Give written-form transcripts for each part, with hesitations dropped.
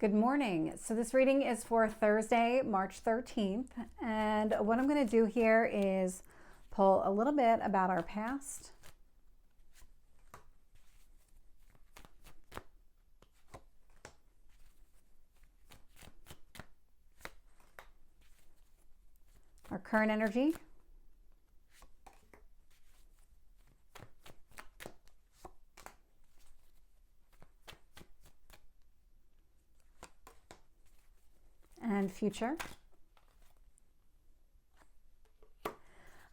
Good morning. So this reading is for Thursday, March 13th. And what I'm going to do here is pull a little bit about our past, our current energy, and future.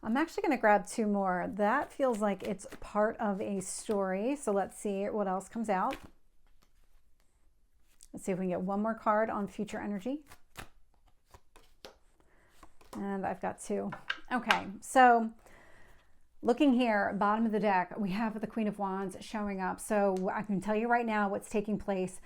I'm actually going to grab two more. That feels like it's part of a story. So let's see what else comes out. Let's see if we can get one more card on future energy. And I've got two. Okay, so looking here, bottom of the deck, we have the Queen of Wands showing up. So I can tell you right now what's taking place.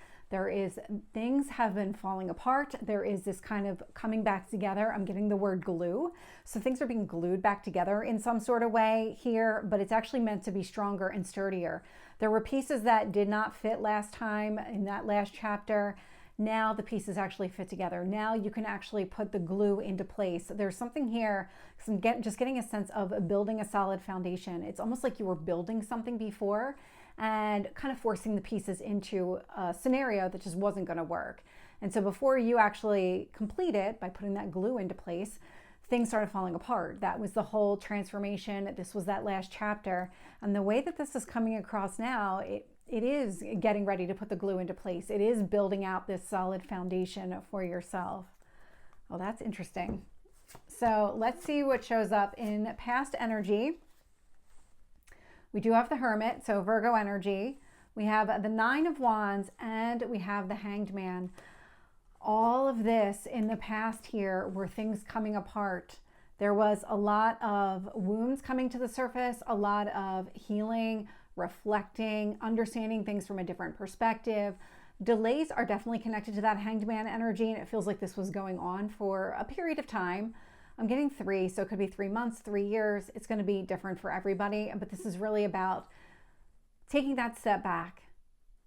Things have been falling apart. There is this kind of coming back together. I'm getting the word glue. So things are being glued back together in some sort of way here, but it's actually meant to be stronger and sturdier. There were pieces that did not fit last time in that last chapter. Now the pieces actually fit together. Now you can actually put the glue into place. There's something here, just getting a sense of building a solid foundation. It's almost like you were building something before and kind of forcing the pieces into a scenario that just wasn't going to work. And so before you actually complete it by putting that glue into place, things started falling apart. That was the whole transformation. This was that last chapter. And the way that this is coming across now, it is getting ready to put the glue into place. It is building out this solid foundation for yourself. Oh, that's interesting. So let's see what shows up in past energy. We do have the Hermit, so Virgo energy. We have the Nine of Wands, and we have the Hanged Man. All of this in the past here were things coming apart. There was a lot of wounds coming to the surface, a lot of healing, reflecting, understanding things from a different perspective. Delays are definitely connected to that Hanged Man energy, and it feels like this was going on for a period of time. I'm getting 3, so it could be 3 months, 3 years. It's going to be different for everybody, but this is really about taking that step back,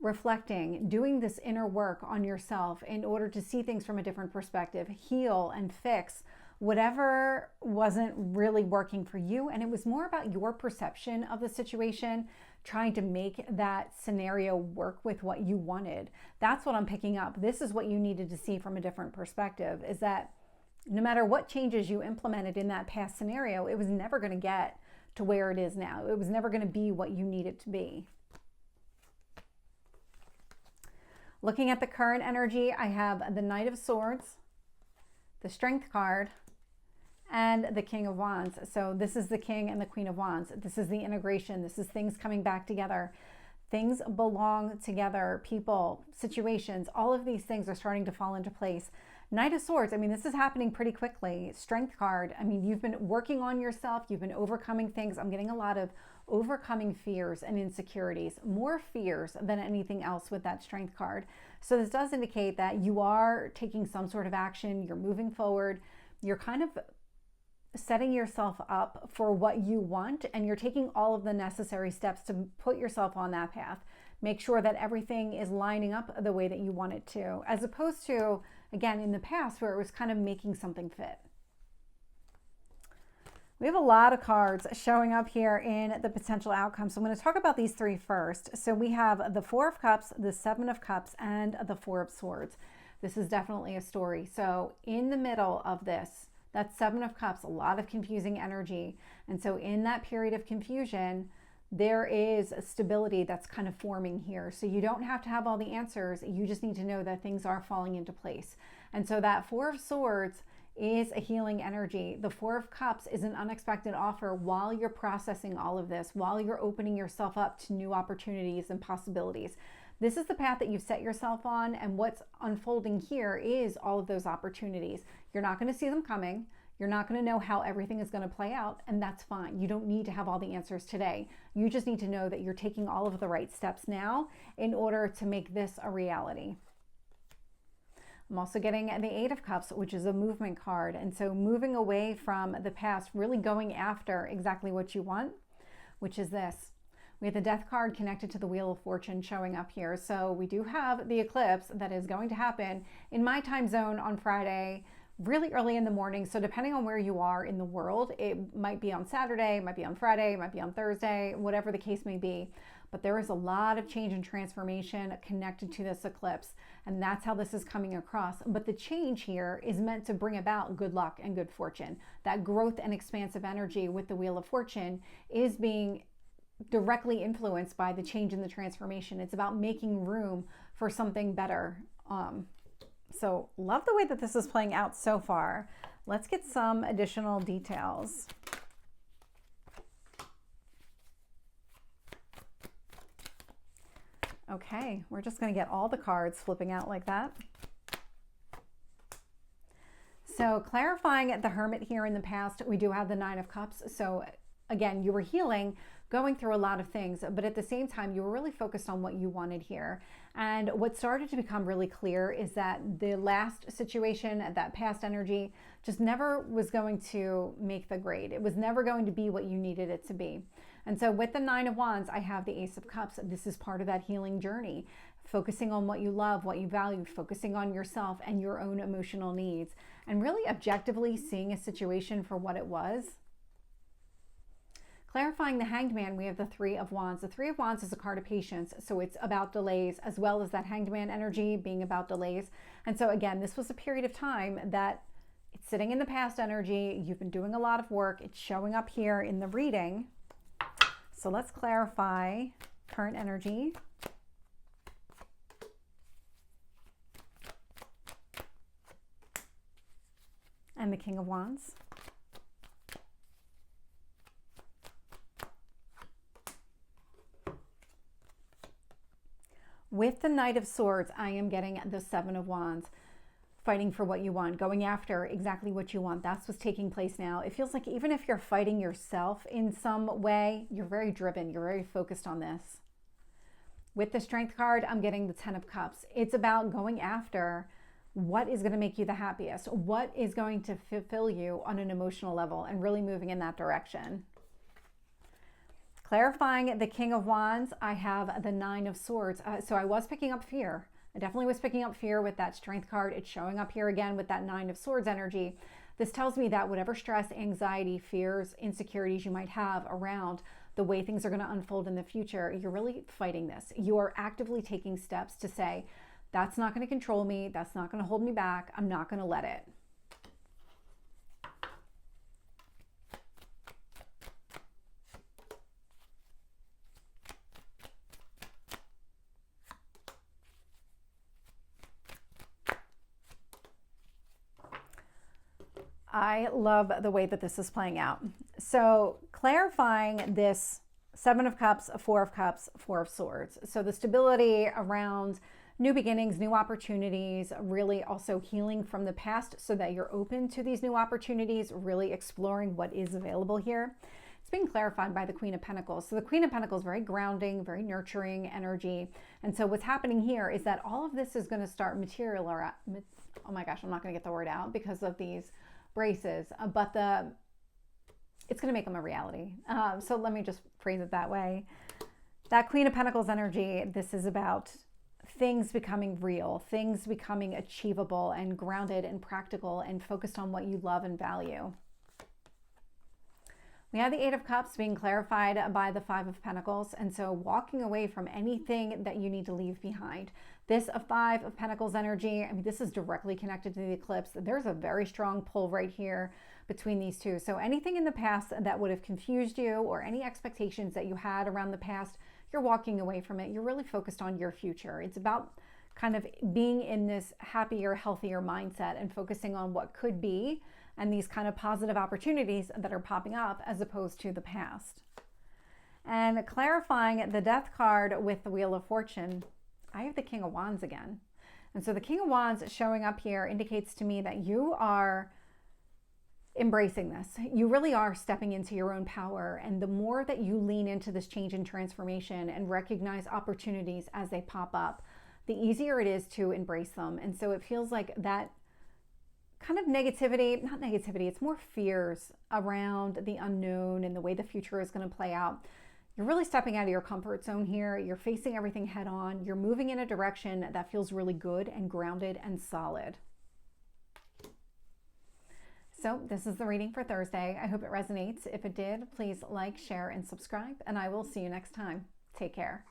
reflecting, doing this inner work on yourself in order to see things from a different perspective, heal and fix whatever wasn't really working for you. And it was more about your perception of the situation, trying to make that scenario work with what you wanted. That's what I'm picking up. This is what you needed to see from a different perspective, is that no matter what changes you implemented in that past scenario, it was never going to get to where it is now. It was never going to be what you need it to be. Looking at the current energy, I have the Knight of Swords, the Strength card, and the King of Wands. So this is the King and the Queen of Wands. This is the integration. This is things coming back together. Things belong together. People, situations, all of these things are starting to fall into place. Knight of Swords, I mean, this is happening pretty quickly. Strength card, I mean, you've been working on yourself. You've been overcoming things. I'm getting a lot of overcoming fears and insecurities, more fears than anything else with that Strength card. So this does indicate that you are taking some sort of action. You're moving forward. You're kind of setting yourself up for what you want, and you're taking all of the necessary steps to put yourself on that path. Make sure that everything is lining up the way that you want it to, as opposed to, again, in the past where it was kind of making something fit. We have a lot of cards showing up here in the potential outcomes. So I'm going to talk about these 3 first. So we have the 4 of Cups, the 7 of Cups, and the 4 of Swords. This is definitely a story. So in the middle of this, that 7 of Cups, a lot of confusing energy. And so in that period of confusion, there is a stability that's kind of forming here. So you don't have to have all the answers. You just need to know that things are falling into place. And so that 4 of Swords is a healing energy. The 4 of Cups is an unexpected offer while you're processing all of this, while you're opening yourself up to new opportunities and possibilities. This is the path that you've set yourself on, and what's unfolding here is all of those opportunities. You're not going to see them coming. You're not going to know how everything is going to play out, and that's fine. You don't need to have all the answers today. You just need to know that you're taking all of the right steps now in order to make this a reality. I'm also getting the 8 of Cups, which is a movement card. And so moving away from the past, really going after exactly what you want, which is this. We have the Death card connected to the Wheel of Fortune showing up here. So we do have the eclipse that is going to happen in my time zone on Friday, really early in the morning. So depending on where you are in the world, it might be on Saturday, it might be on Friday, it might be on Thursday, whatever the case may be. But there is a lot of change and transformation connected to this eclipse, and that's how this is coming across. But the change here is meant to bring about good luck and good fortune. That growth and expansive energy with the Wheel of Fortune is being directly influenced by the change in the transformation. It's about making room for something better. So love the way that this is playing out so far. Let's get some additional details. Okay, we're just going to get all the cards flipping out like that. So clarifying the Hermit here in the past, we do have the Nine of Cups. So again, you were healing, going through a lot of things, but at the same time, you were really focused on what you wanted here. And what started to become really clear is that the last situation, that past energy, just never was going to make the grade. It was never going to be what you needed it to be. And so with the Nine of Wands, I have the Ace of Cups. This is part of that healing journey, focusing on what you love, what you value, focusing on yourself and your own emotional needs, and really objectively seeing a situation for what it was. Clarifying the Hanged Man, we have the Three of Wands. The Three of Wands is a card of patience, so it's about delays, as well as that Hanged Man energy being about delays. And so again, this was a period of time that it's sitting in the past energy. You've been doing a lot of work. It's showing up here in the reading. So let's clarify current energy. And the King of Wands. With the Knight of Swords, I am getting the Seven of Wands. Fighting for what you want, going after exactly what you want. That's what's taking place now. It feels like even if you're fighting yourself in some way, you're very driven, you're very focused on this. With the Strength card, I'm getting the Ten of Cups. It's about going after what is going to make you the happiest, what is going to fulfill you on an emotional level, and really moving in that direction. Clarifying the King of Wands, I have the Nine of Swords. So I was picking up fear. I definitely was picking up fear with that Strength card. It's showing up here again with that Nine of Swords energy. This tells me that whatever stress, anxiety, fears, insecurities you might have around the way things are going to unfold in the future, you're really fighting this. You are actively taking steps to say, that's not going to control me. That's not going to hold me back. I'm not going to let it. I love the way that this is playing out. So clarifying this Seven of Cups, Four of Cups, Four of Swords. So the stability around new beginnings, new opportunities, really also healing from the past so that you're open to these new opportunities, really exploring what is available here. It's being clarified by the Queen of Pentacles. So the Queen of Pentacles, very grounding, very nurturing energy. And so what's happening here is that all of this is going to start oh my gosh, I'm not going to get the word out because of these braces, but it's going to make them a reality. So let me just phrase it that way. That Queen of Pentacles energy, this is about things becoming real, things becoming achievable and grounded and practical and focused on what you love and value. We have the Eight of Cups being clarified by the Five of Pentacles. And so walking away from anything that you need to leave behind. This Five of Pentacles energy, I mean, this is directly connected to the eclipse. There's a very strong pull right here between these two. So anything in the past that would have confused you or any expectations that you had around the past, you're walking away from it. You're really focused on your future. It's about kind of being in this happier, healthier mindset and focusing on what could be and these kind of positive opportunities that are popping up as opposed to the past. And clarifying the Death card with the Wheel of Fortune, I have the King of Wands again. And so the King of Wands showing up here indicates to me that you are embracing this. You really are stepping into your own power. And the more that you lean into this change and transformation and recognize opportunities as they pop up, the easier it is to embrace them. And so it feels like that kind of negativity, not negativity, it's more fears around the unknown and the way the future is going to play out. you're really stepping out of your comfort zone here. You're facing everything head on. You're moving in a direction that feels really good and grounded and solid. So this is the reading for Thursday. I hope it resonates. If it did, please like, share, and subscribe, and I will see you next time. Take care.